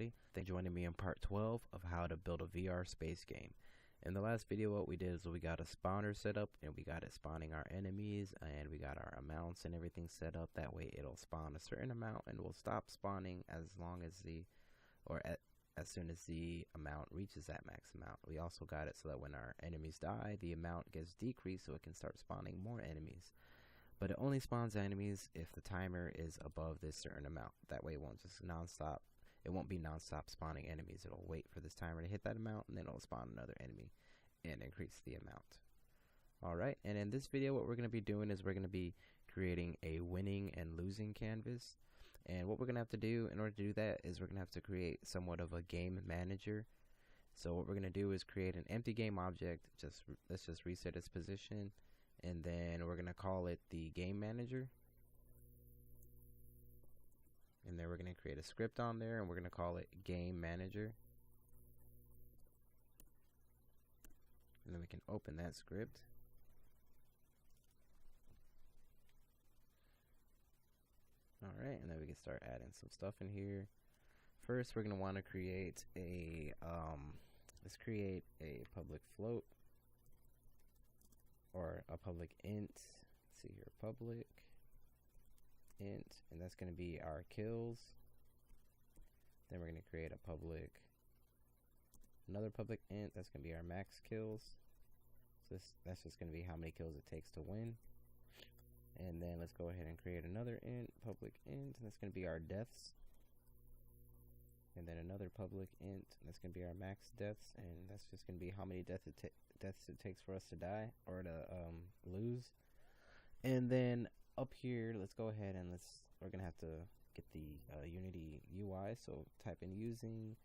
everybody. Thanks for joining me in part 12 of how to build a VR space game. In the last video, what we did is we got a spawner set up and we got it spawning our enemies, and we got our amounts and everything set up. That way it'll spawn a certain amount and will stop spawning as soon as the amount reaches that max amount. We also got it so that when our enemies die, the amount gets decreased so it can start spawning more enemies. But it only spawns enemies if the timer is above this certain amount. That way it won't just non-stop. It won't be non-stop spawning enemies. It'll wait for this timer to hit that amount, and then it'll spawn another enemy and increase the amount. Alright, and in this video what we're going to be doing is we're going to be creating a winning and losing canvas. And what we're going to have to do in order to do that is we're going to have to create somewhat of a game manager. So what we're going to do is create an empty game object. Let's just reset its position, and then we're going to call it the game manager. And then we're going to create a script on there, and we're going to call it game manager. And then we can open that script. Alright, and then we can start adding some stuff in here. First, we're going to want to create a, let's create a public float, or a public int. Let's see here, public int, and that's going to be our kills. Then we're going to create another public int, that's going to be our max kills. So that's just going to be how many kills it takes to win. And then let's go ahead and create another int, public int, and that's going to be our deaths. And then another public int, and that's going to be our max deaths, and that's just going to be how many deaths it takes for us to die or to lose. And then up here, let's go ahead and we're going to have to get the Unity UI. So type in using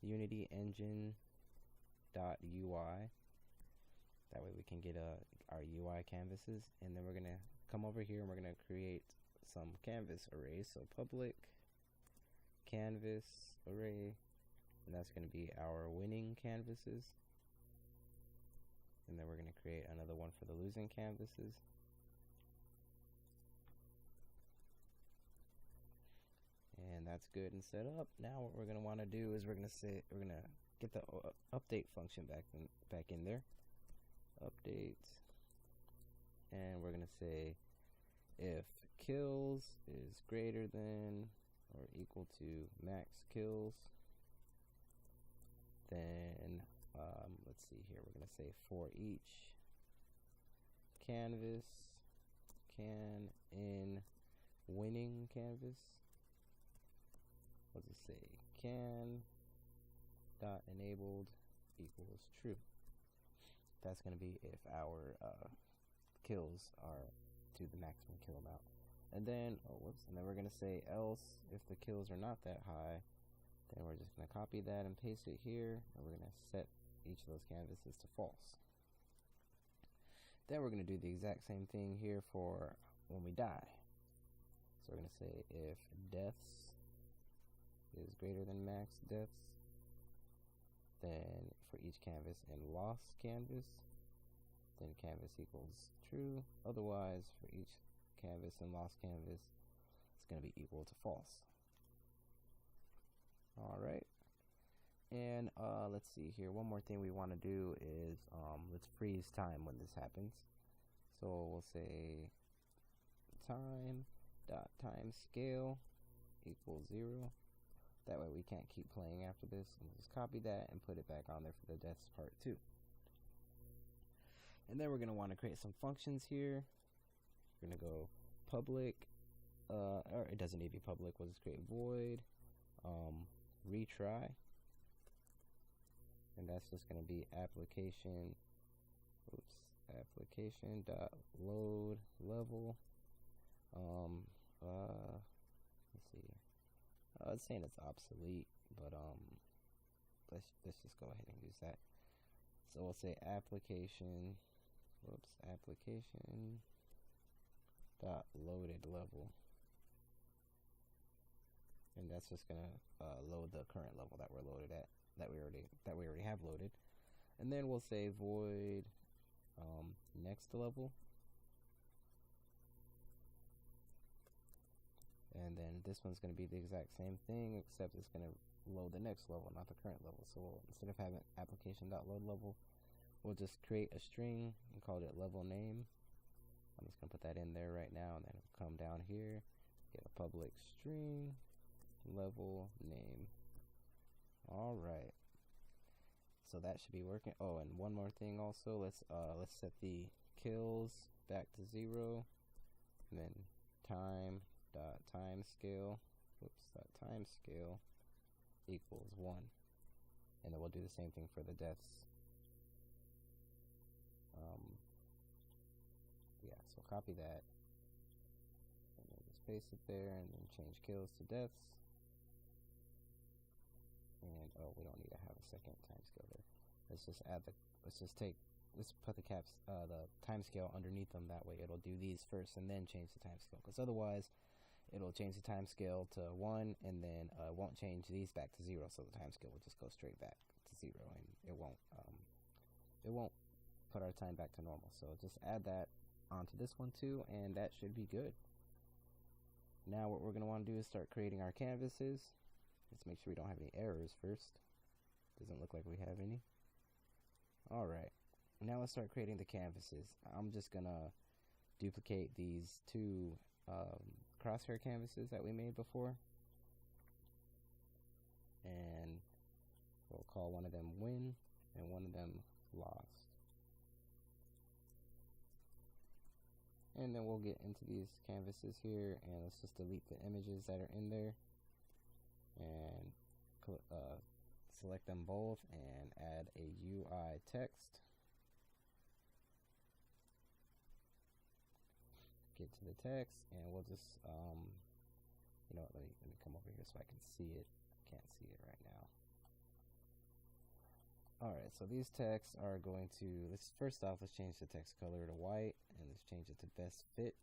Unity engine .ui. That way we can get our UI canvases, and then we're going to come over here and we're going to create some canvas arrays. So public canvas array, and that's going to be our winning canvases. And then we're going to create another one for the losing canvases. And that's good and set up. Now what we're going to want to do is we're going to get the update function back in there. Update, and we're going to say if kills is greater than or equal to max kills, then let's see here, we're going to say for each canvas in winning canvas, let's just say can dot enabled equals true. That's going to be if our kills are to the maximum kill amount. And then, and then we're going to say else if the kills are not that high, then we're just going to copy that and paste it here, and we're going to set each of those canvases to false. Then we're going to do the exact same thing here for when we die. So we're going to say if deaths is greater than max deaths, then for each canvas in lost canvas, then canvas equals true. Otherwise, for each canvas in lost canvas, it's going to be equal to false. Alright, and let's see here, one more thing we want to do is let's freeze time when this happens. So we'll say time scale equals 0. That way we can't keep playing after this. And we'll just copy that and put it back on there for the deaths part 2. And then we're going to want to create some functions here. We're going to go public, or it doesn't need to be public. We'll just create void retry. And that's just going to be application dot load level. Let's see. It's saying it's obsolete, but let's just go ahead and use that. So we'll say application dot loaded level, and that's just gonna load the current level that we're loaded at, that we already have loaded. And then we'll say void next level, and then this one's going to be the exact same thing, except it's going to load the next level, not the current level. So instead of having application.load level, we'll just create a string and call it level name. I'm just gonna put that in there right now, and then come down here, get a public string level name. All right, so that should be working. Oh, and one more thing also, let's set the kills back to 0, and then time scale equals 1, and then we'll do the same thing for the deaths. Yeah, so copy that, and then just paste it there, and then change kills to deaths. And oh, we don't need to have a second time scale there. Let's just put the time scale underneath them. That way it'll do these first and then change the time scale, because otherwise it'll change the time scale to 1, and then it won't change these back to 0, so the time scale will just go straight back to 0, and it won't put our time back to normal. So just add that onto this one too, and that should be good. Now what we're going to want to do is start creating our canvases. Let's make sure we don't have any errors first. Doesn't look like we have any. Alright, now let's start creating the canvases. I'm just going to duplicate these two crosshair canvases that we made before, and we'll call one of them win and one of them lost. And then we'll get into these canvases here, and let's just delete the images that are in there, and select them both and add a UI text. Get to the text, and we'll just you know what, let me come over here so I can see it. I can't see it right now. Alright, so these texts are going to, first off, let's change the text color to white, and let's change it to best fit.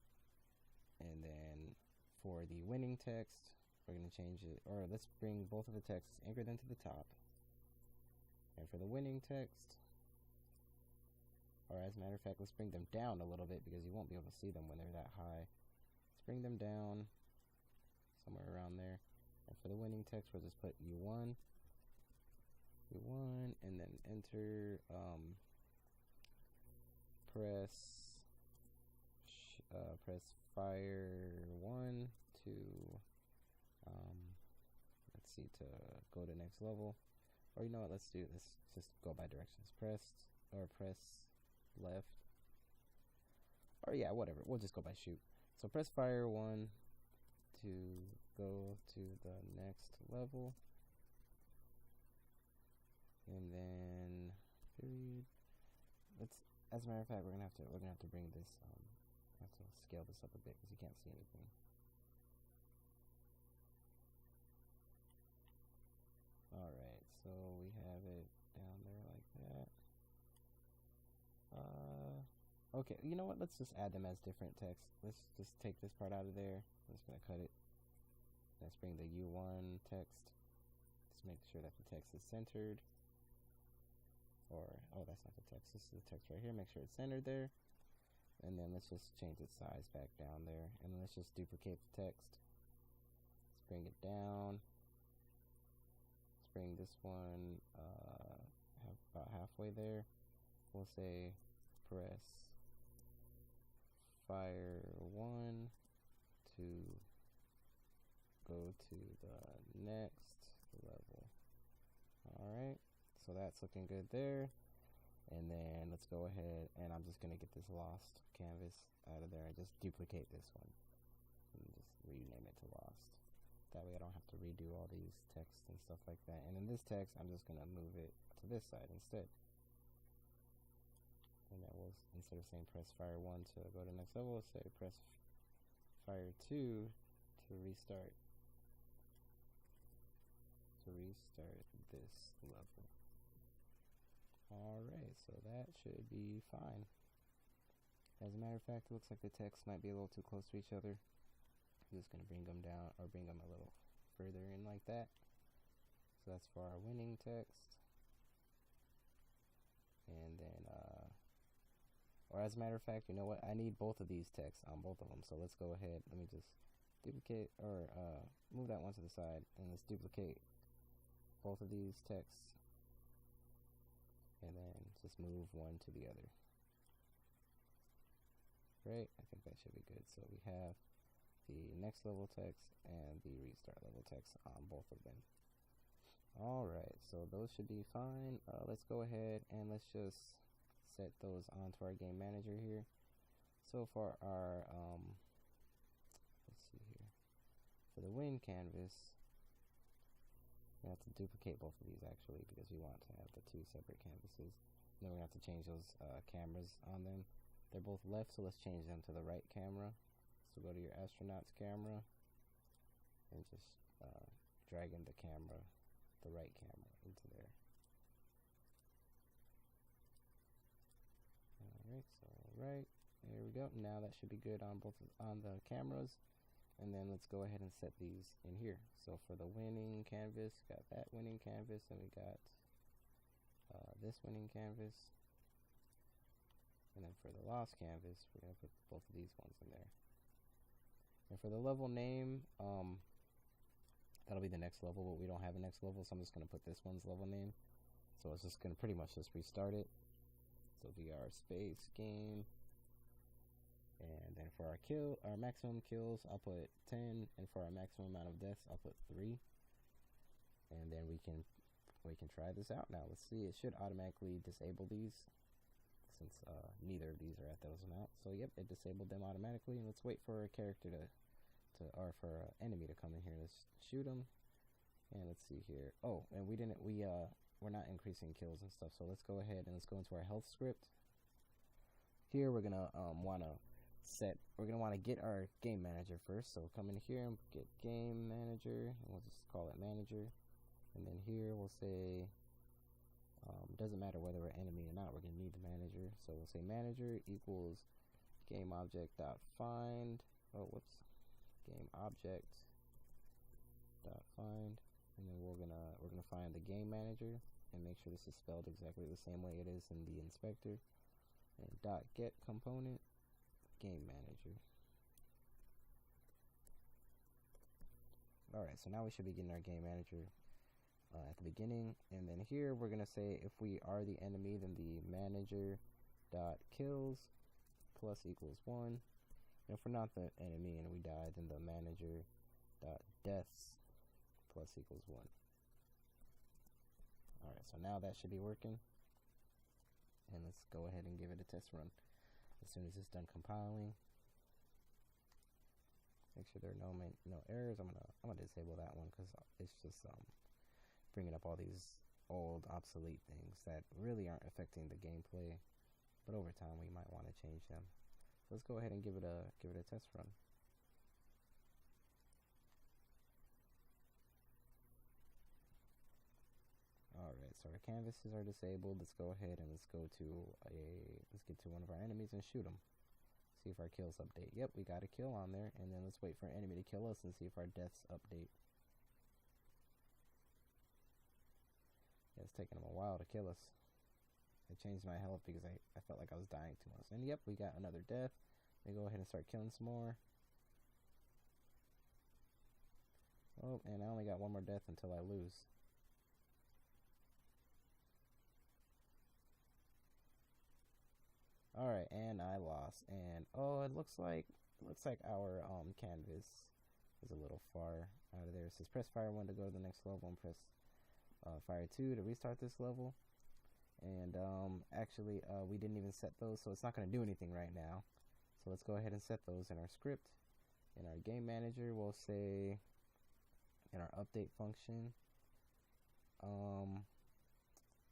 And then for the winning text, we're going to change it, or let's bring both of the texts, anchor them to the top. And for the winning text, or as a matter of fact, let's bring them down a little bit, because you won't be able to see them when they're that high. Let's bring them down somewhere around there. And for the winning text, we'll just put U1, and then enter, press fire 1 to, let's see, to go to next level. Or you know what, let's just go by directions. Press left, or yeah, whatever, we'll just go by shoot. So press fire 1 to go to the next level, and then period. As a matter of fact, we're gonna have to bring this have to scale this up a bit because you can't see anything. Alright, so we have it down there like that. Okay, you know what, let's just add them as different text. Let's just take this part out of there. I'm just gonna cut it. Let's bring the U1 text. Just make sure that the text is centered. Or, oh, that's not the text, this is the text right here. Make sure it's centered there. And then let's just change its size back down there. And then let's just duplicate the text. Let's bring it down. Let's bring this one about halfway there. We'll say press fire 1 to go to the next level. Alright, so that's looking good there. And then let's go ahead, and I'm just going to get this lost canvas out of there and just duplicate this one and just rename it to lost. That way I don't have to redo all these texts and stuff like that. And in this text, I'm just going to move it to this side instead. And then we'll, instead of saying press fire 1 to go to the next level, we'll say press fire 2 to restart this level. Alright, so that should be fine. As a matter of fact, it looks like the text might be a little too close to each other. I'm just going to bring them down, or bring them a little further in like that. So that's for our winning text. And then, or as a matter of fact, you know what? I need both of these texts on both of them. So let's go ahead. Let me just duplicate, or move that one to the side, and let's duplicate both of these texts, and then just move one to the other. Great, I think that should be good. So we have the next level text and the restart level text on both of them. Alright, so those should be fine. Let's go ahead and let's just set those onto our game manager here. So for our, let's see here, for the win canvas, we have to duplicate both of these actually, because we want to have the two separate canvases. And then we have to change those cameras on them. They're both left, so let's change them to the right camera. So go to your astronaut's camera and just drag in the camera, the right camera, into there. Alright, so right, there we go. Now that should be good on both on the cameras. And then let's go ahead and set these in here. So for the winning canvas, got that winning canvas, and we got this winning canvas. And then for the lost canvas, we're going to put both of these ones in there. And for the level name, that'll be the next level, but we don't have a next level, so I'm just going to put this one's level name. So it's just going to pretty much just restart it. So VR space game. And then for our maximum kills, I'll put 10, and for our maximum amount of deaths, I'll put 3. And then we can try this out now. Let's see. It should automatically disable these, since neither of these are at those amounts. So yep, it disabled them automatically. And let's wait for a character or for an enemy to come in here. Let's shoot them. And let's see here. Oh, and we're not increasing kills and stuff. So let's go ahead and let's go into our health script. Here we're gonna want to get our game manager first. So come in here and get game manager, and we'll just call it manager. And then here we'll say, doesn't matter whether we're enemy or not, we're gonna need the manager. So we'll say manager equals game object dot find. Game object dot find, and then we're gonna find the game manager and make sure this is spelled exactly the same way it is in the inspector. And dot get component game manager. Alright, so now we should be getting our game manager at the beginning, and then here we're gonna say if we are the enemy, then the manager dot kills plus equals 1. And if we're not the enemy and we die, then the manager dot deaths plus equals 1. Alright, so now that should be working. And let's go ahead and give it a test run. As soon as it's done compiling, make sure there are no errors. I'm gonna disable that one because it's just bringing up all these old obsolete things that really aren't affecting the gameplay, but over time we might want to change them. Let's go ahead and give it a test run. Alright, so our canvases are disabled. Let's go ahead and let's get to one of our enemies and shoot them. See if our kills update. Yep, we got a kill on there. And then let's wait for an enemy to kill us and see if our deaths update. Yeah, it's taking them a while to kill us. I changed my health because I felt like I was dying too much. And yep, we got another death. Let me go ahead and start killing some more. Oh, and I only got one more death until I lose. Alright, and I lost. And oh, it looks like our canvas is a little far out of there. It says press fire 1 to go to the next level, and press fire 2 to restart this level. And actually we didn't even set those, so it's not going to do anything right now. So let's go ahead and set those in our script. In our game manager, we'll say in our update function,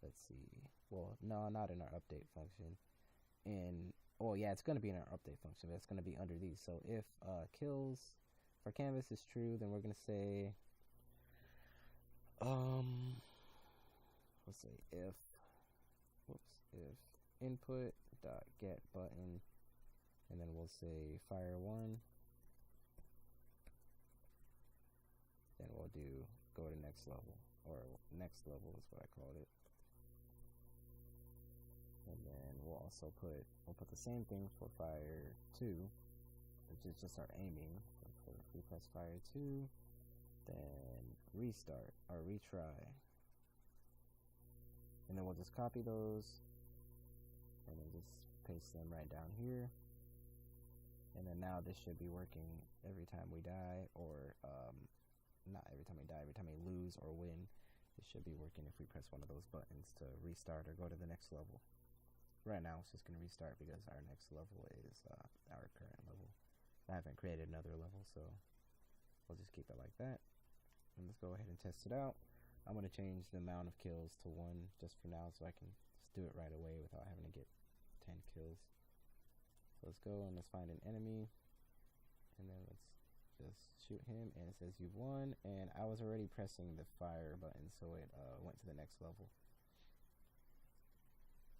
let's see, well, no, not in our update function. Yeah, it's going to be in our update function, but it's going to be under these. So if kills for canvas is true, then we're going to say let's say if input dot get button, and then we'll say fire 1, then we'll go to next level, or next level is what I called it. And then we'll also put the same thing for fire 2, which is just our aiming. So if we press fire 2, then restart or retry. And then we'll just copy those and then just paste them right down here. And then now this should be working every time we die, or not every time we die, every time we lose or win. It should be working if we press one of those buttons to restart or go to the next level. Right now it's just going to restart because our next level is our current level. I haven't created another level, so we'll just keep it like that. And let's go ahead and test it out. I'm going to change the amount of kills to 1 just for now, so I can just do it right away without having to get 10 kills. So let's go and let's find an enemy, and then let's just shoot him, and it says you've won, and I was already pressing the fire button, so it went to the next level.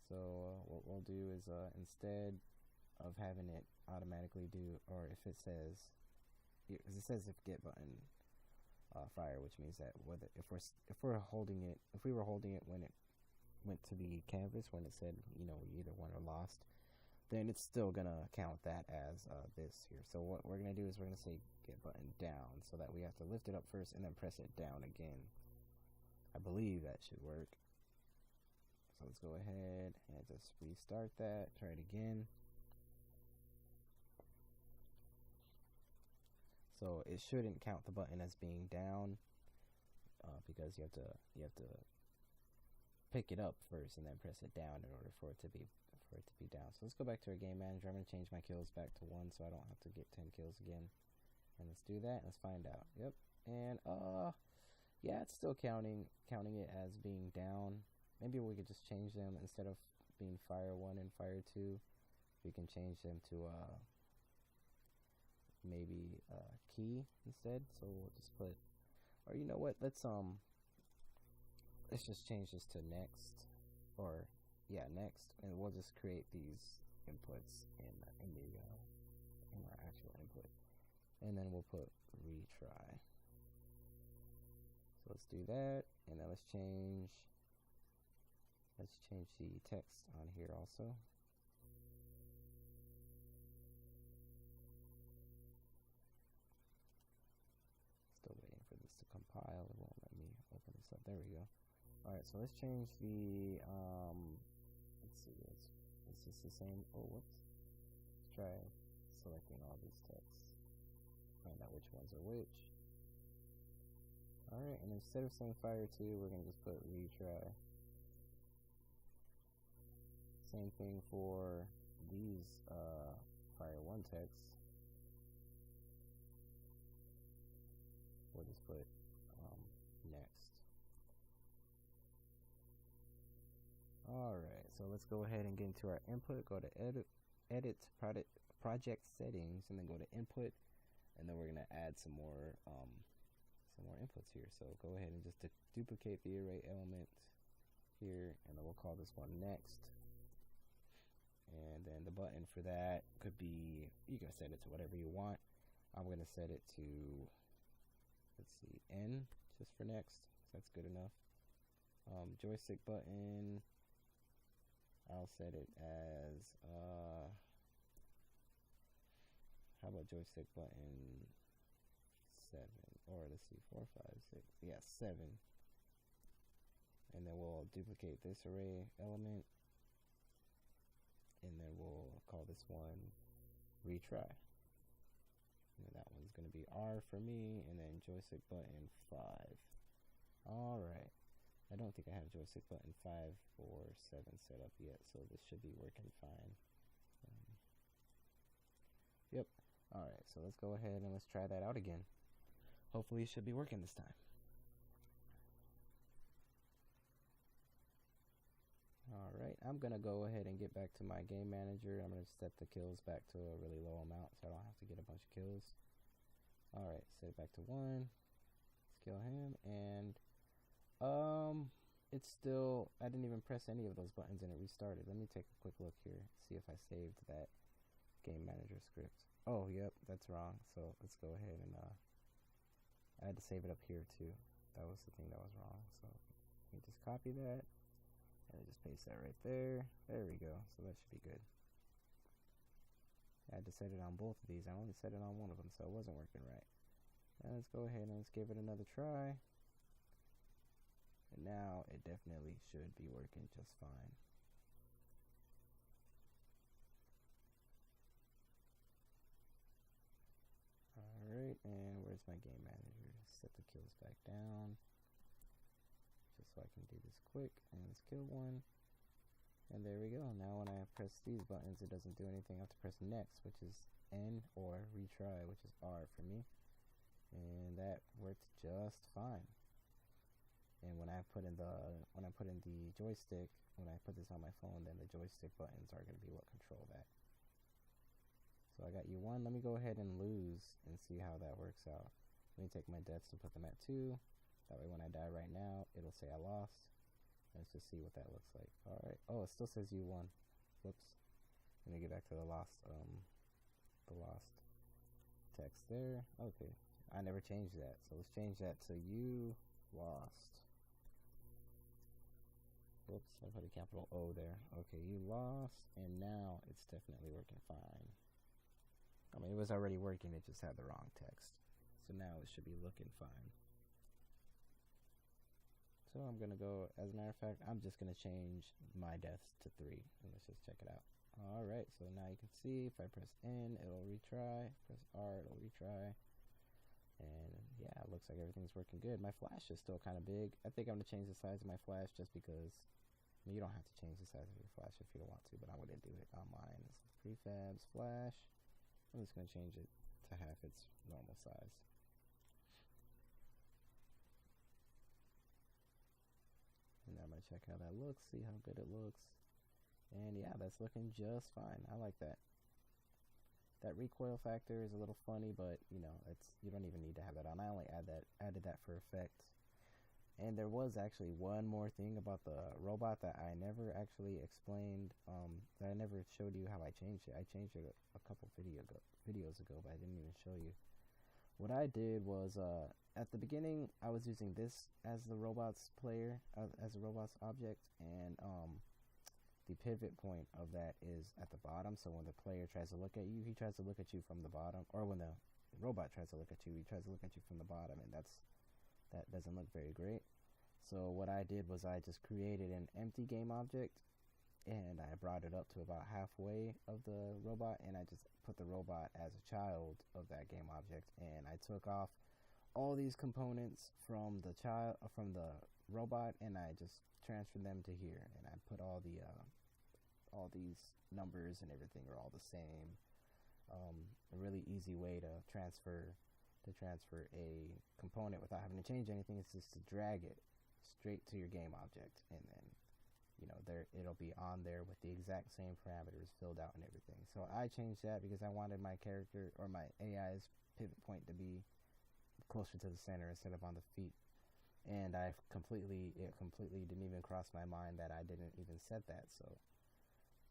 So what we'll do is instead of having it automatically do, or if it says, because it says if get button fire, which means that whether if we were holding it when it went to the canvas, when it said, you know, we either won or lost, then it's still gonna count that as this here. So what we're gonna do is we're gonna say get button down, so that we have to lift it up first and then press it down again. I believe that should work. So let's go ahead and just restart that, try it again. So it shouldn't count the button as being down, because you have to pick it up first and then press it down in order for it to be down. So let's go back to our game manager. I'm going to change my kills back to 1 so I don't have to get 10 kills again. And let's do that. Let's find out. Yep. And yeah, it's still counting it as being down. Maybe we could just change them, instead of being fire 1 and fire 2, we can change them to maybe key instead. So we'll just put, or you know what, let's just change this to next, or yeah, next, and we'll just create these inputs in our actual input, and then we'll put retry. So let's do that, and then let's change the text on here also. Still waiting for this to compile. It won't let me open this up. There we go. Alright, so let's change the let's see, is this the same? Oh, whoops. Let's try selecting all these texts, find out which ones are which. Alright, and instead of saying fire 2, we're gonna just put retry. Same thing for these fire 1 texts. We'll just put next. Alright, so let's go ahead and get into our input. Go to edit project settings, and then go to input, and then we're gonna add some more inputs here. So go ahead and just duplicate the array element here, and then we'll call this one next. And then the button for that could be, you can set it to whatever you want. I'm going to set it to, let's see, N, just for next. So that's good enough. Joystick button, I'll set it as, how about joystick button 7, or let's see, 4, 5, 6, yeah, 7. And then we'll duplicate this array element, and then we'll call this one retry. And that one's going to be R for me, and then joystick button 5. Alright, I don't think I have joystick button 5 or 7 set up yet, so this should be working fine. Yep. Alright, so let's go ahead and let's try that out again. Hopefully it should be working this time. Alright, I'm going to go ahead and get back to my game manager. I'm going to set the kills back to a really low amount so I don't have to get a bunch of kills. Alright, set it back to 1. Let's kill him, and it's still, I didn't even press any of those buttons and it restarted. Let me take a quick look here, see if I saved that game manager script. Oh, yep, that's wrong. So let's go ahead and I had to save it up here too. That was the thing that was wrong. So let me just copy that. And just paste that right there. There we go. So that should be good. I had to set it on both of these. I only set it on one of them, so it wasn't working right. Now let's go ahead and let's give it another try. And now it definitely should be working just fine. Alright, and where's my game manager? Set the kills back down, just so I can do this quick. And let's kill one. And there we go. Now when I press these buttons, it doesn't do anything. I have to press next, which is N, or retry, which is R for me. And that worked just fine. And when I put in the joystick, when I put this on my phone, then the joystick buttons are going to be what control that. So I got you 1. Let me go ahead and lose and see how that works out. Let me take my deaths and put them at 2. That way when I die right now, it'll say I lost. Let's just see what that looks like. Alright. Oh, it still says you won. Whoops. Let me get back to the lost text there. Okay. I never changed that. So let's change that to you lost. Whoops, I put a capital O there. Okay, you lost, and now it's definitely working fine. I mean, it was already working, it just had the wrong text. So now it should be looking fine. So I'm gonna go, as a matter of fact, I'm just gonna change my deaths to 3, and let's just check it out. Alright, so now you can see, if I press N, it'll retry, press R, it'll retry. And yeah, it looks like everything's working good. My flash is still kind of big. I think I'm gonna change the size of my flash just because, I mean, you don't have to change the size of your flash if you don't want to, but I'm gonna do it on mine. It's prefabs flash. I'm just gonna change it to half its normal size. And I'm gonna check how that looks, see how good it looks. And yeah, that's looking just fine. I like that. That recoil factor is a little funny, but you know, you don't even need to have that on. I only added that for effect. And there was actually one more thing about the robot that I never actually explained, that I never showed you how I changed it. I changed it a couple videos ago, but I didn't even show you. What I did was, at the beginning, I was using this as the robot's player, as a robot's object, and the pivot point of that is at the bottom. So when the player tries to look at you, he tries to look at you from the bottom, or when the robot tries to look at you, he tries to look at you from the bottom, and that doesn't look very great. So what I did was I just created an empty game object, and I brought it up to about halfway of the robot, and I just put the robot as a child of that game object, and I took off all these components from the robot, and I just transferred them to here, and I put all these numbers and everything are all the same. A really easy way to transfer a component without having to change anything is just to drag it straight to your game object, and then it'll be on there with the exact same parameters filled out and everything. So I changed that because I wanted my character, or my AI's pivot point, to be closer to the center instead of on the feet. And it completely didn't even cross my mind that I didn't even set that. So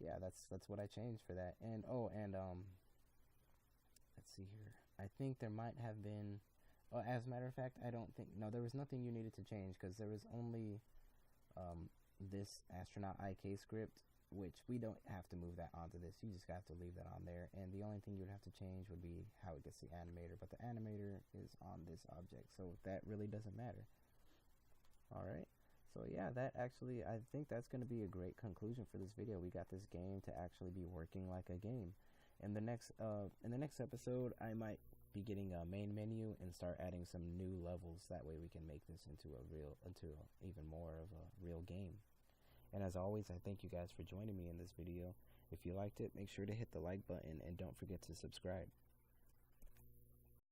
yeah, that's what I changed for that. And let's see here. I think there might have been, as a matter of fact, there was nothing you needed to change, because there was only this astronaut IK script, which we don't have to move that onto this. You just have to leave that on there, and the only thing you'd have to change would be how it gets the animator, but the animator is on this object, so that really doesn't matter. Alright, so yeah, I think that's going to be a great conclusion for this video. We got this game to actually be working like a game. In the next episode, I might be getting a main menu and start adding some new levels. That way we can make this into even more of a real game. And as always, I thank you guys for joining me in this video. If you liked it, make sure to hit the like button and don't forget to subscribe.